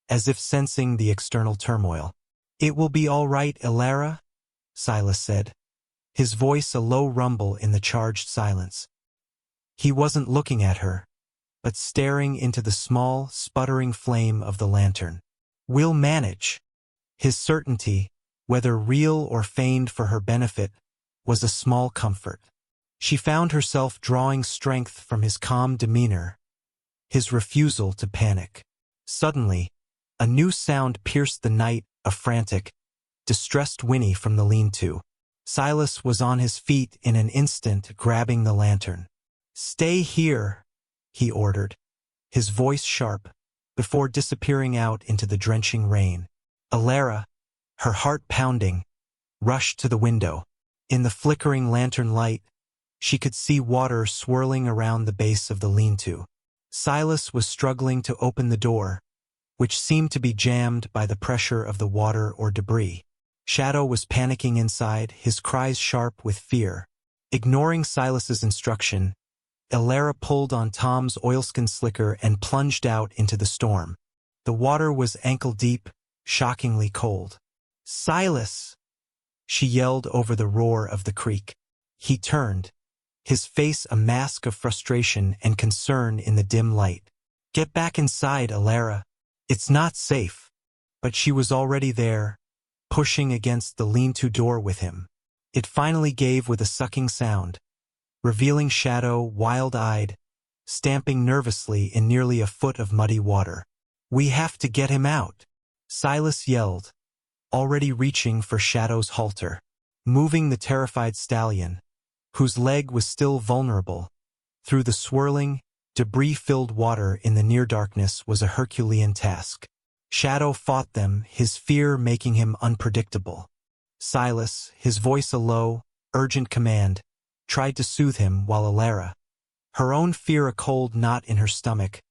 as if sensing the external turmoil. "It will be all right, Alara," Silas said, his voice a low rumble in the charged silence. He wasn't looking at her, but staring into the small, sputtering flame of the lantern. "We'll manage." His certainty, whether real or feigned for her benefit, was a small comfort. She found herself drawing strength from his calm demeanor, his refusal to panic. Suddenly, a new sound pierced the night, a frantic, distressed whinny from the lean-to. Silas was on his feet in an instant, grabbing the lantern. "Stay here," he ordered, his voice sharp, before disappearing out into the drenching rain. Alara, her heart pounding, rushed to the window. In the flickering lantern light, she could see water swirling around the base of the lean-to. Silas was struggling to open the door, which seemed to be jammed by the pressure of the water or debris. Shadow was panicking inside, his cries sharp with fear. Ignoring Silas's instruction, Alara pulled on Tom's oilskin slicker and plunged out into the storm. The water was ankle-deep, shockingly cold. "Silas!" she yelled over the roar of the creek. He turned, his face a mask of frustration and concern in the dim light. "Get back inside, Alara. It's not safe." But she was already there, pushing against the lean-to door with him. It finally gave with a sucking sound, revealing Shadow, wild-eyed, stamping nervously in nearly a foot of muddy water. "We have to get him out," Silas yelled, already reaching for Shadow's halter. Moving the terrified stallion, whose leg was still vulnerable, through the swirling, debris-filled water in the near darkness was a Herculean task. Shadow fought them, his fear making him unpredictable. Silas, his voice a low, urgent command, tried to soothe him while Alara, her own fear a cold knot in her stomach,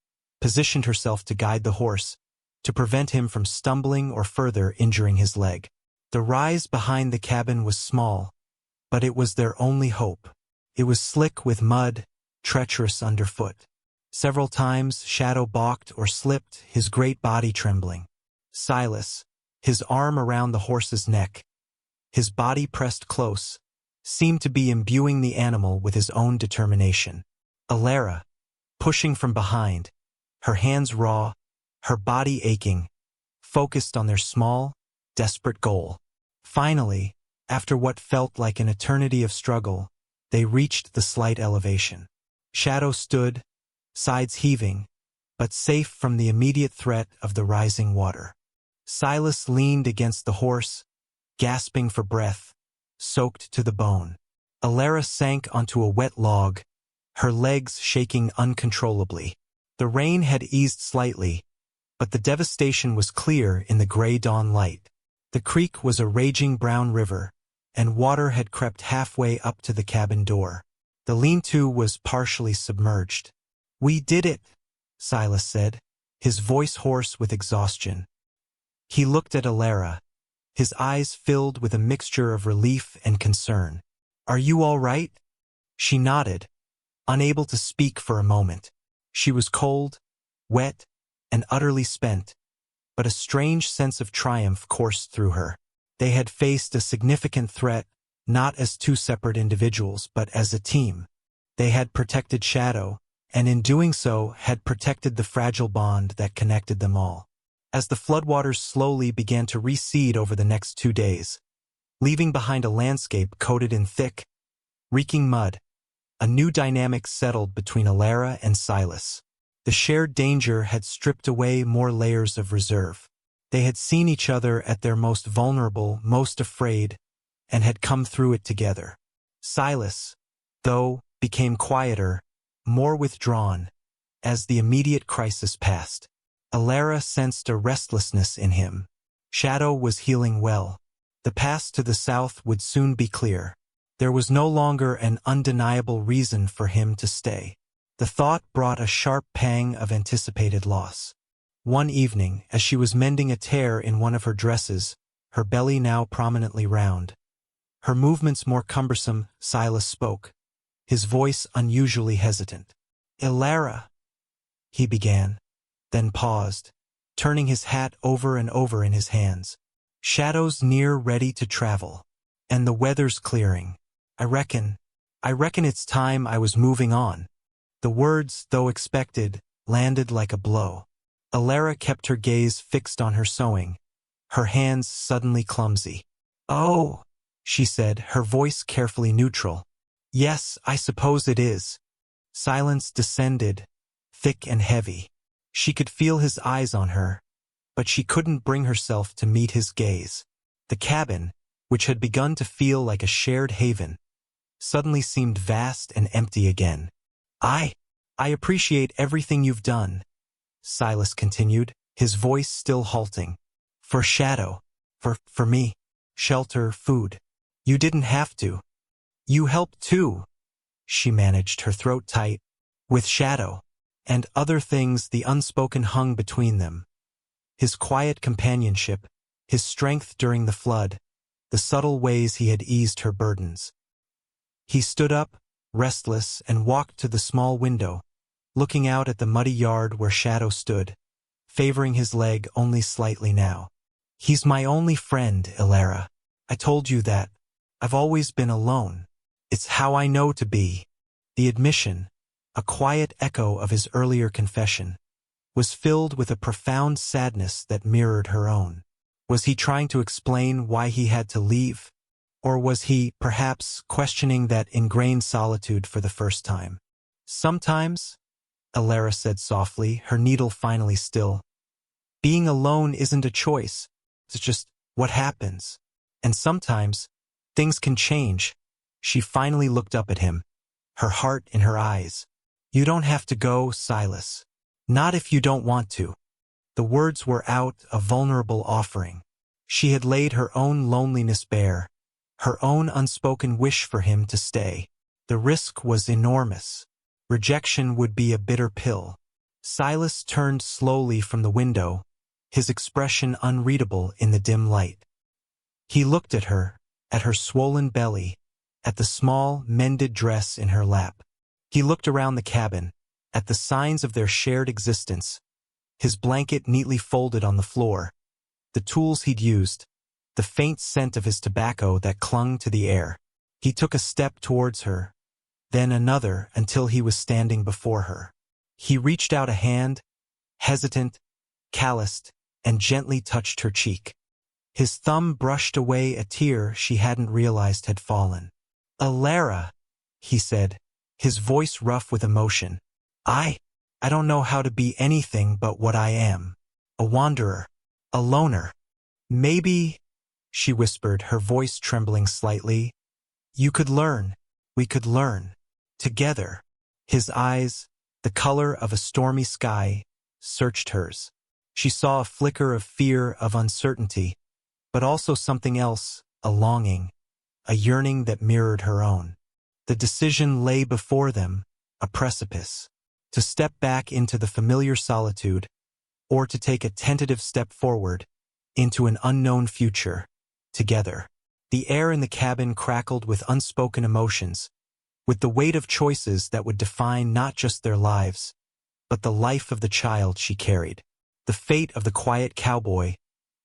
positioned herself to guide the horse, to prevent him from stumbling or further injuring his leg. The rise behind the cabin was small, but it was their only hope. It was slick with mud, treacherous underfoot. Several times Shadow balked or slipped, his great body trembling. Silas, his arm around the horse's neck, his body pressed close, seemed to be imbuing the animal with his own determination. Alara, pushing from behind, her hands raw, her body aching, focused on their small, desperate goal. Finally, after what felt like an eternity of struggle, they reached the slight elevation. Shadow stood, sides heaving, but safe from the immediate threat of the rising water. Silas leaned against the horse, gasping for breath, soaked to the bone. Alara sank onto a wet log, her legs shaking uncontrollably. The rain had eased slightly, but the devastation was clear in the gray dawn light. The creek was a raging brown river, and water had crept halfway up to the cabin door. The lean-to was partially submerged. "We did it," Silas said, his voice hoarse with exhaustion. He looked at Alara, his eyes filled with a mixture of relief and concern. "Are you all right?" She nodded, unable to speak for a moment. She was cold, wet, and utterly spent, but a strange sense of triumph coursed through her. They had faced a significant threat, not as two separate individuals, but as a team. They had protected Shadow, and in doing so had protected the fragile bond that connected them all. As the floodwaters slowly began to recede over the next 2 days, leaving behind a landscape coated in thick, reeking mud, a new dynamic settled between Alara and Silas. The shared danger had stripped away more layers of reserve. They had seen each other at their most vulnerable, most afraid, and had come through it together. Silas, though, became quieter, more withdrawn, as the immediate crisis passed. Alara sensed a restlessness in him. Shadow was healing well. The path to the south would soon be clear. There was no longer an undeniable reason for him to stay. The thought brought a sharp pang of anticipated loss. One evening, as she was mending a tear in one of her dresses, her belly now prominently round, her movements more cumbersome, Silas spoke, his voice unusually hesitant. "Alara," he began, then paused, turning his hat over and over in his hands. "Shadow's near ready to travel, and the weather's clearing. I reckon it's time I was moving on." The words, though expected, landed like a blow. Alara kept her gaze fixed on her sewing, her hands suddenly clumsy. "Oh," she said, her voice carefully neutral. "Yes, I suppose it is." Silence descended, thick and heavy. She could feel his eyes on her, but she couldn't bring herself to meet his gaze. The cabin, which had begun to feel like a shared haven, suddenly seemed vast and empty again. I appreciate everything you've done," Silas continued, his voice still halting. "For Shadow, for me, shelter, food. You didn't have to. You helped too," she managed, her throat tight. "With Shadow, and other things the unspoken hung between them. His quiet companionship, his strength during the flood, the subtle ways he had eased her burdens." He stood up, restless, and walked to the small window, looking out at the muddy yard where Shadow stood, favoring his leg only slightly now. "He's my only friend, Alara. I told you that. I've always been alone. It's how I know to be." The admission, a quiet echo of his earlier confession, was filled with a profound sadness that mirrored her own. Was he trying to explain why he had to leave? Or was he, perhaps, questioning that ingrained solitude for the first time? "Sometimes," Alara said softly, her needle finally still, "being alone isn't a choice. It's just what happens. And sometimes, things can change." She finally looked up at him, her heart in her eyes. "You don't have to go, Silas. Not if you don't want to." The words were out, a vulnerable offering. She had laid her own loneliness bare, her own unspoken wish for him to stay. The risk was enormous. Rejection would be a bitter pill. Silas turned slowly from the window, his expression unreadable in the dim light. He looked at her swollen belly, at the small, mended dress in her lap. He looked around the cabin, at the signs of their shared existence, his blanket neatly folded on the floor, the tools he'd used, the faint scent of his tobacco that clung to the air. He took a step towards her, then another until he was standing before her. He reached out a hand, hesitant, calloused, and gently touched her cheek. His thumb brushed away a tear she hadn't realized had fallen. "Alara," he said, his voice rough with emotion. I don't know how to be anything but what I am. A wanderer. A loner. Maybe," she whispered, her voice trembling slightly, "you could learn. We could learn. Together." His eyes, the color of a stormy sky, searched hers. She saw a flicker of fear, of uncertainty, but also something else, a longing, a yearning that mirrored her own. The decision lay before them, a precipice. To step back into the familiar solitude, or to take a tentative step forward, into an unknown future, together. The air in the cabin crackled with unspoken emotions, with the weight of choices that would define not just their lives, but the life of the child she carried. The fate of the quiet cowboy,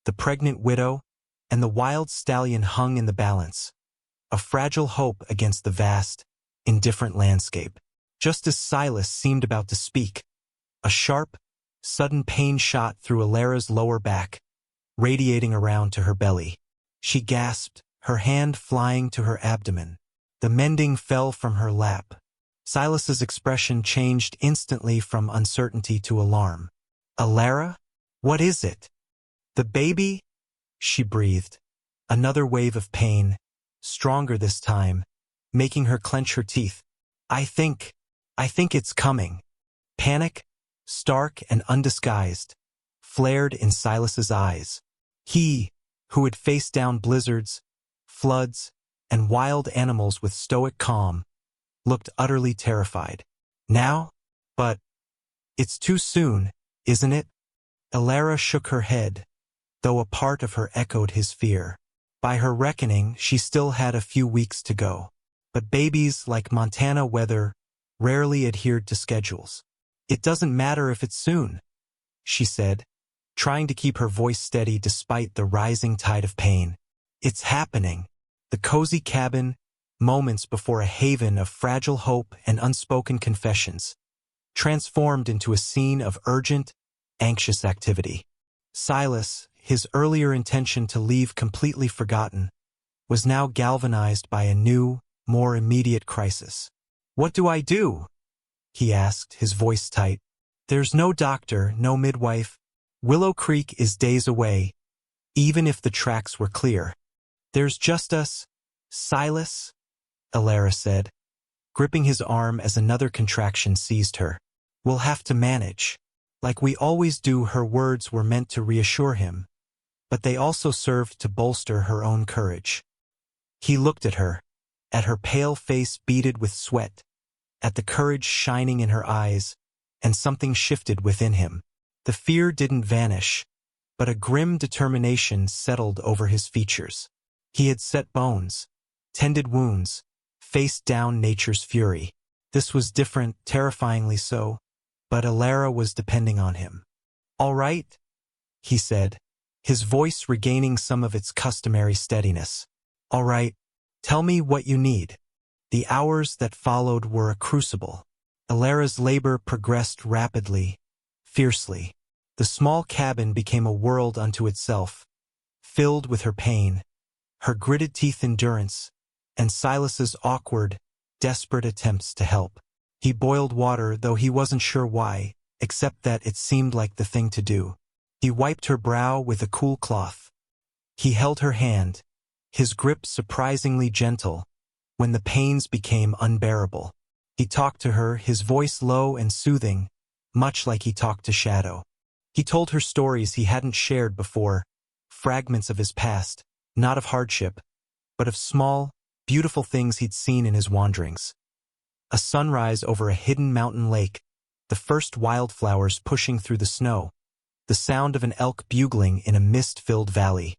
the pregnant widow, and the wild stallion hung in the balance, a fragile hope against the vast, indifferent landscape. Just as Silas seemed about to speak, a sharp, sudden pain shot through Alara's lower back, radiating around to her belly. She gasped, her hand flying to her abdomen. The mending fell from her lap. Silas's expression changed instantly from uncertainty to alarm. "Alara? What is it?" "The baby?" she breathed. Another wave of pain, stronger this time, making her clench her teeth. I think it's coming." Panic, stark and undisguised, flared in Silas's eyes. He, who had faced down blizzards, floods, and wild animals with stoic calm, looked utterly terrified. "Now? But it's too soon, isn't it?" Alara shook her head, though a part of her echoed his fear. By her reckoning, she still had a few weeks to go. But babies, like Montana weather, rarely adhered to schedules. "It doesn't matter if it's soon," she said, trying to keep her voice steady despite the rising tide of pain. "It's happening." The cozy cabin, moments before a haven of fragile hope and unspoken confessions, transformed into a scene of urgent, anxious activity. Silas, his earlier intention to leave completely forgotten, was now galvanized by a new, more immediate crisis. "What do I do?" he asked, his voice tight. "There's no doctor, no midwife. Willow Creek is days away, even if the tracks were clear. There's just us, Silas," Alara said, gripping his arm as another contraction seized her. "We'll have to manage. Like we always do." Her words were meant to reassure him, but they also served to bolster her own courage. He looked at her pale face beaded with sweat, at the courage shining in her eyes, and something shifted within him. The fear didn't vanish, but a grim determination settled over his features. He had set bones, tended wounds, faced down nature's fury. This was different, terrifyingly so, but Alara was depending on him. "All right," he said, his voice regaining some of its customary steadiness. "All right, tell me what you need." The hours that followed were a crucible. Alara's labor progressed rapidly, fiercely. The small cabin became a world unto itself, filled with her pain, her gritted teeth endurance, and Silas's awkward, desperate attempts to help. He boiled water, though he wasn't sure why, except that it seemed like the thing to do. He wiped her brow with a cool cloth. He held her hand, his grip surprisingly gentle, when the pains became unbearable. He talked to her, his voice low and soothing, much like he talked to Shadow. He told her stories he hadn't shared before, fragments of his past, not of hardship, but of small, beautiful things he'd seen in his wanderings. A sunrise over a hidden mountain lake, the first wildflowers pushing through the snow, the sound of an elk bugling in a mist-filled valley.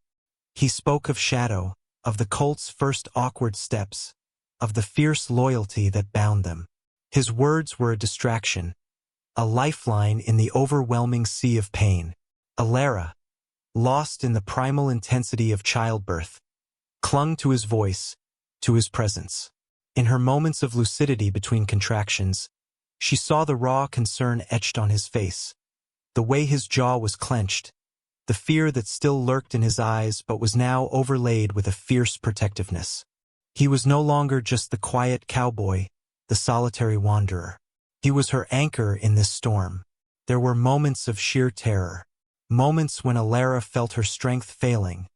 He spoke of Shadow, of the colt's first awkward steps, of the fierce loyalty that bound them. His words were a distraction, a lifeline in the overwhelming sea of pain. Alara, lost in the primal intensity of childbirth, clung to his voice, to his presence. In her moments of lucidity between contractions, she saw the raw concern etched on his face, the way his jaw was clenched, the fear that still lurked in his eyes but was now overlaid with a fierce protectiveness. He was no longer just the quiet cowboy, the solitary wanderer. He was her anchor in this storm. There were moments of sheer terror, moments when Alara felt her strength failing,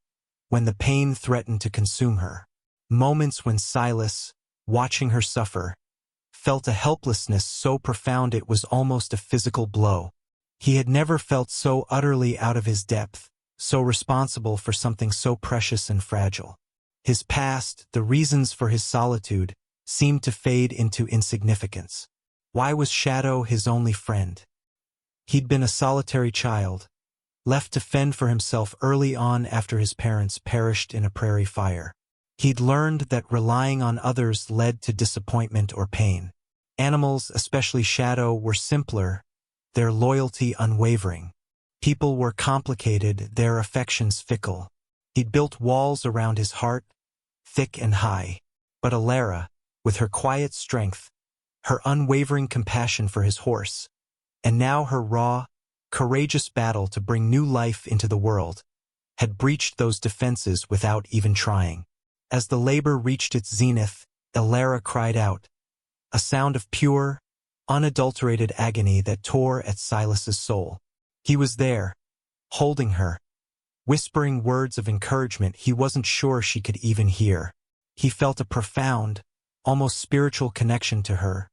when the pain threatened to consume her, moments when Silas, watching her suffer, felt a helplessness so profound it was almost a physical blow. He had never felt so utterly out of his depth, so responsible for something so precious and fragile. His past, the reasons for his solitude, seemed to fade into insignificance. Why was Shadow his only friend? He'd been a solitary child, left to fend for himself early on after his parents perished in a prairie fire. He'd learned that relying on others led to disappointment or pain. Animals, especially Shadow, were simpler, their loyalty unwavering. People were complicated, their affections fickle. He'd built walls around his heart, thick and high. But Alara, with her quiet strength, her unwavering compassion for his horse, and now her raw, courageous battle to bring new life into the world, had breached those defenses without even trying. As the labor reached its zenith, Alara cried out, a sound of pure, unadulterated agony that tore at Silas's soul. He was there, holding her, whispering words of encouragement he wasn't sure she could even hear. He felt a profound, almost spiritual connection to her,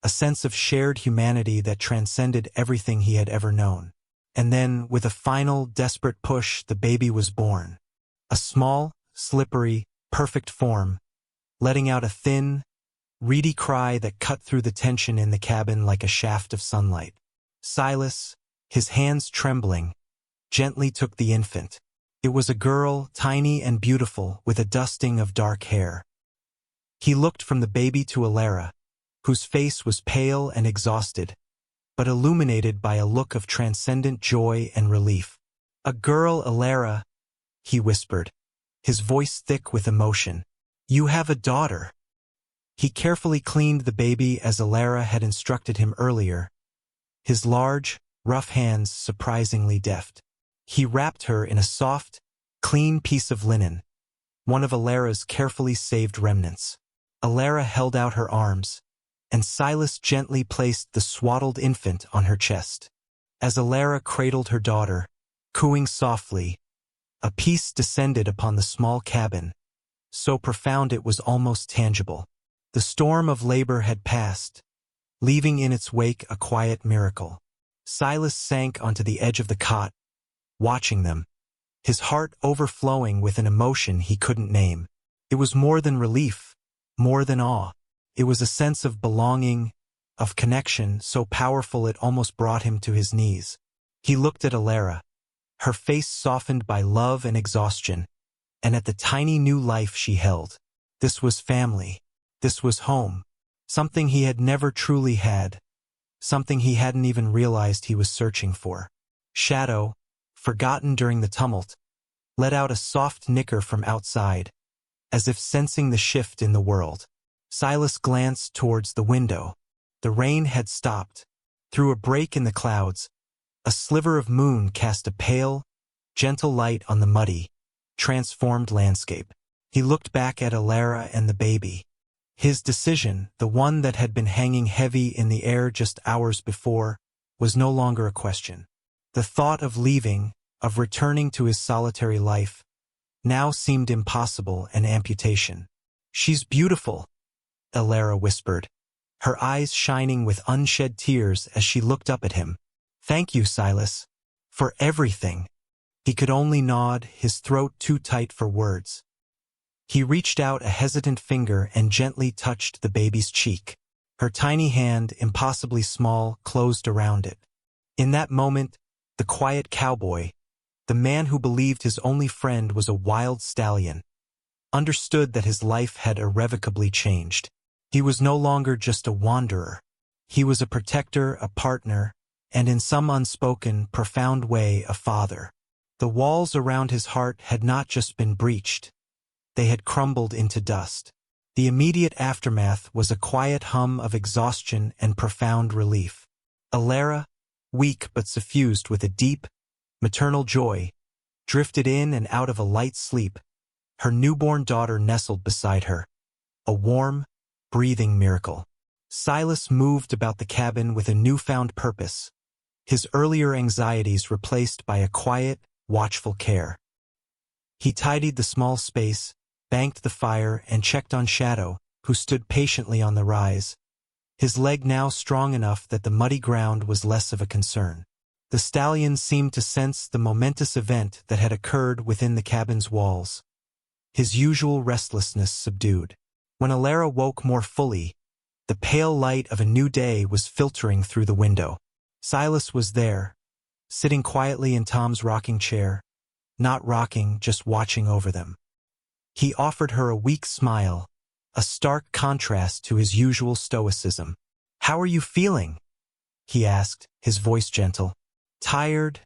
a sense of shared humanity that transcended everything he had ever known. And then, with a final, desperate push, the baby was born. A small, slippery, perfect form, letting out a thin, reedy cry that cut through the tension in the cabin like a shaft of sunlight. Silas, his hands trembling, gently took the infant. It was a girl, tiny and beautiful, with a dusting of dark hair. He looked from the baby to Alara, whose face was pale and exhausted, but illuminated by a look of transcendent joy and relief. A girl, Alara, he whispered, his voice thick with emotion. You have a daughter. He carefully cleaned the baby as Alara had instructed him earlier, his large, rough hands surprisingly deft. He wrapped her in a soft, clean piece of linen, one of Alara's carefully saved remnants. Alara held out her arms, and Silas gently placed the swaddled infant on her chest. As Alara cradled her daughter, cooing softly, a peace descended upon the small cabin, so profound it was almost tangible. The storm of labor had passed, leaving in its wake a quiet miracle. Silas sank onto the edge of the cot, watching them, his heart overflowing with an emotion he couldn't name. It was more than relief, more than awe. It was a sense of belonging, of connection so powerful it almost brought him to his knees. He looked at Alara, her face softened by love and exhaustion, and at the tiny new life she held. This was family. This was home. Something he had never truly had. Something he hadn't even realized he was searching for. Shadow, forgotten during the tumult, let out a soft nicker from outside, as if sensing the shift in the world. Silas glanced towards the window. The rain had stopped. Through a break in the clouds, a sliver of moon cast a pale, gentle light on the muddy, transformed landscape. He looked back at Alara and the baby. His decision, the one that had been hanging heavy in the air just hours before, was no longer a question. The thought of leaving, of returning to his solitary life, now seemed impossible, an amputation. She's beautiful, Alara whispered, her eyes shining with unshed tears as she looked up at him. Thank you, Silas, for everything. He could only nod, his throat too tight for words. He reached out a hesitant finger and gently touched the baby's cheek. Her tiny hand, impossibly small, closed around it. In that moment, the quiet cowboy, the man who believed his only friend was a wild stallion, understood that his life had irrevocably changed. He was no longer just a wanderer. He was a protector, a partner, and in some unspoken, profound way, a father. The walls around his heart had not just been breached. They had crumbled into dust. The immediate aftermath was a quiet hum of exhaustion and profound relief. Alara, weak but suffused with a deep, maternal joy, drifted in and out of a light sleep, her newborn daughter nestled beside her. A warm, breathing miracle. Silas moved about the cabin with a newfound purpose, his earlier anxieties replaced by a quiet, watchful care. He tidied the small space, banked the fire, and checked on Shadow, who stood patiently on the rise, his leg now strong enough that the muddy ground was less of a concern. The stallion seemed to sense the momentous event that had occurred within the cabin's walls, his usual restlessness subdued. When Alara woke more fully, the pale light of a new day was filtering through the window. Silas was there, sitting quietly in Tom's rocking chair, not rocking, just watching over them. He offered her a weak smile, a stark contrast to his usual stoicism. "How are you feeling?" he asked, his voice gentle. "Tired,"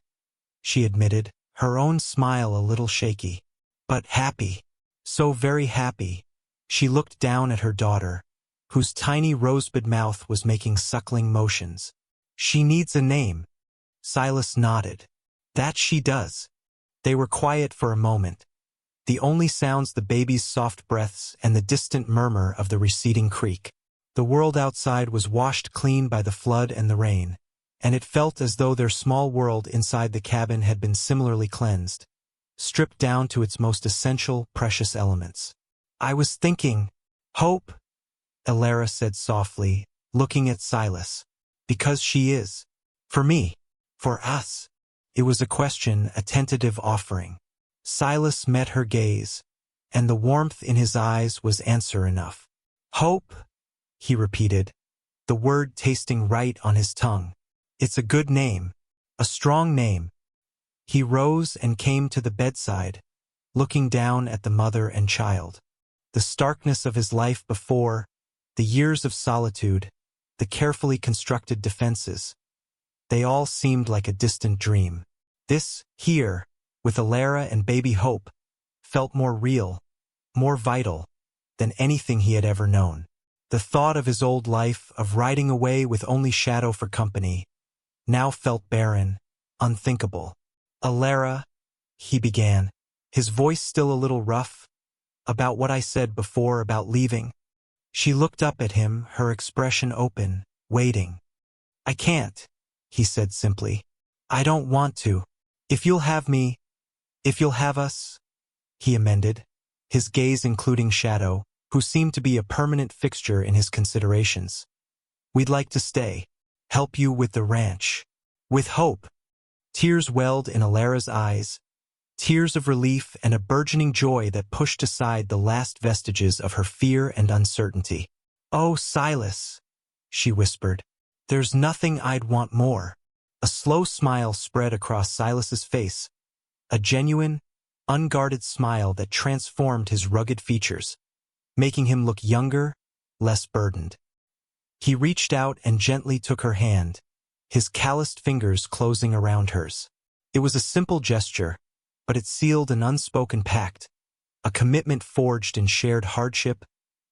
she admitted, her own smile a little shaky. "But happy. So very happy." She looked down at her daughter, whose tiny rosebud mouth was making suckling motions. "She needs a name." Silas nodded. "That she does." They were quiet for a moment, the only sounds the baby's soft breaths and the distant murmur of the receding creek. The world outside was washed clean by the flood and the rain, and it felt as though their small world inside the cabin had been similarly cleansed, stripped down to its most essential, precious elements. "I was thinking, Hope," Alara said softly, looking at Silas. "Because she is. For me. For us." It was a question, a tentative offering. Silas met her gaze, and the warmth in his eyes was answer enough. "Hope," he repeated, the word tasting right on his tongue. "It's a good name. A strong name." He rose and came to the bedside, looking down at the mother and child. The starkness of his life before, the years of solitude, the carefully constructed defenses, they all seemed like a distant dream. This, here, with Alara and baby Hope, felt more real, more vital, than anything he had ever known. The thought of his old life, of riding away with only Shadow for company, now felt barren, unthinkable. "Alara," he began, his voice still a little rough, "about what I said before about leaving." She looked up at him, her expression open, waiting. "I can't," he said simply. "I don't want to. If you'll have me, if you'll have us," he amended, his gaze including Shadow, who seemed to be a permanent fixture in his considerations. "We'd like to stay, help you with the ranch." With Hope. Tears welled in Alara's eyes, tears of relief and a burgeoning joy that pushed aside the last vestiges of her fear and uncertainty. "Oh, Silas," she whispered, "there's nothing I'd want more." A slow smile spread across Silas's face, a genuine, unguarded smile that transformed his rugged features, making him look younger, less burdened. He reached out and gently took her hand, his calloused fingers closing around hers. It was a simple gesture, but it sealed an unspoken pact, a commitment forged in shared hardship,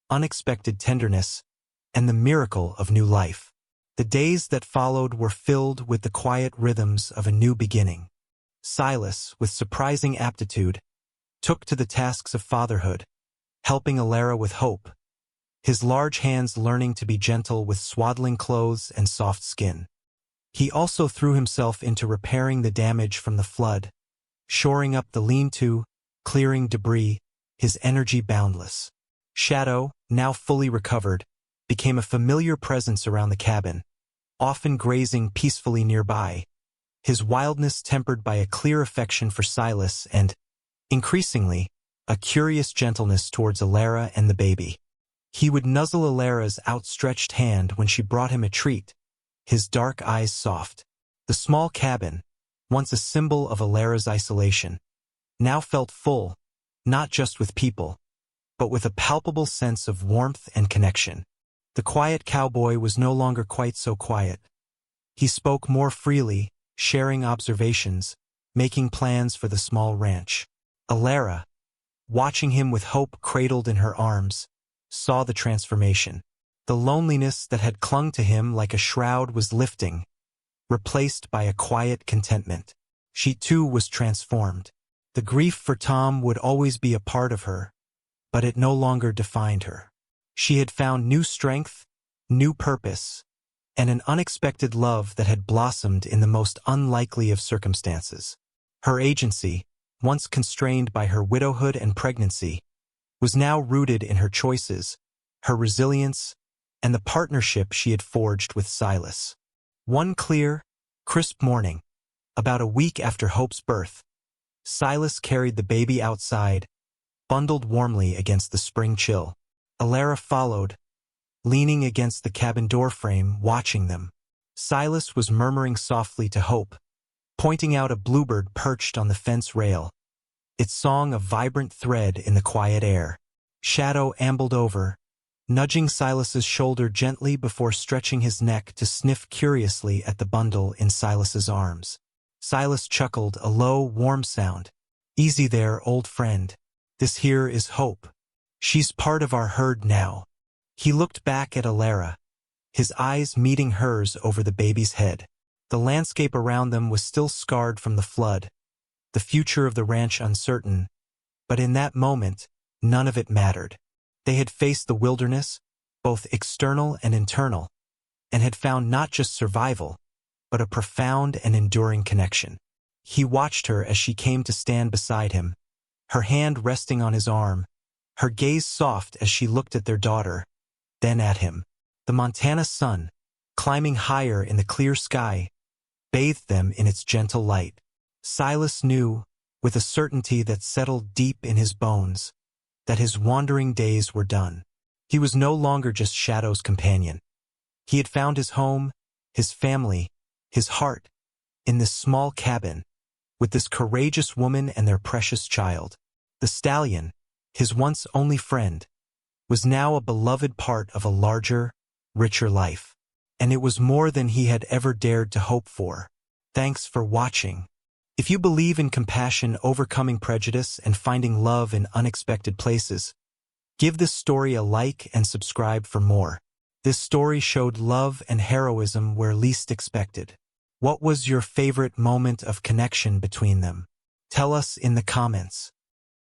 unexpected tenderness, and the miracle of new life. The days that followed were filled with the quiet rhythms of a new beginning. Silas, with surprising aptitude, took to the tasks of fatherhood, helping Alara with Hope, his large hands learning to be gentle with swaddling clothes and soft skin. He also threw himself into repairing the damage from the flood, shoring up the lean-to, clearing debris, his energy boundless. Shadow, now fully recovered, became a familiar presence around the cabin, often grazing peacefully nearby, his wildness tempered by a clear affection for Silas and, increasingly, a curious gentleness towards Alara and the baby. He would nuzzle Alara's outstretched hand when she brought him a treat, his dark eyes soft. The small cabin, once a symbol of Alara's isolation, now felt full, not just with people, but with a palpable sense of warmth and connection. The quiet cowboy was no longer quite so quiet. He spoke more freely, sharing observations, making plans for the small ranch. Alara, watching him with hope cradled in her arms, saw the transformation. The loneliness that had clung to him like a shroud was lifting, replaced by a quiet contentment. She too was transformed. The grief for Tom would always be a part of her, but it no longer defined her. She had found new strength, new purpose, and an unexpected love that had blossomed in the most unlikely of circumstances. Her agency, once constrained by her widowhood and pregnancy, was now rooted in her choices, her resilience, and the partnership she had forged with Silas. One clear, crisp morning, about a week after Hope's birth, Silas carried the baby outside, bundled warmly against the spring chill. Alara followed, leaning against the cabin door frame, watching them. Silas was murmuring softly to Hope, pointing out a bluebird perched on the fence rail, its song a vibrant thread in the quiet air. Shadow ambled over, nudging Silas's shoulder gently before stretching his neck to sniff curiously at the bundle in Silas's arms. Silas chuckled, a low, warm sound. "Easy there, old friend. This here is Hope. She's part of our herd now." He looked back at Alara, his eyes meeting hers over the baby's head. The landscape around them was still scarred from the flood, the future of the ranch uncertain, but in that moment, none of it mattered. They had faced the wilderness, both external and internal, and had found not just survival, but a profound and enduring connection. He watched her as she came to stand beside him, her hand resting on his arm, her gaze soft as she looked at their daughter, then at him. The Montana sun, climbing higher in the clear sky, bathed them in its gentle light. Silas knew, with a certainty that settled deep in his bones, that his wandering days were done. He was no longer just Shadow's companion. He had found his home, his family, his heart, in this small cabin, with this courageous woman and their precious child. The Stallion, his once only friend, was now a beloved part of a larger, richer life. And it was more than he had ever dared to hope for. Thanks for watching. If you believe in compassion, overcoming prejudice, and finding love in unexpected places, give this story a like and subscribe for more. This story showed love and heroism where least expected. What was your favorite moment of connection between them? Tell us in the comments.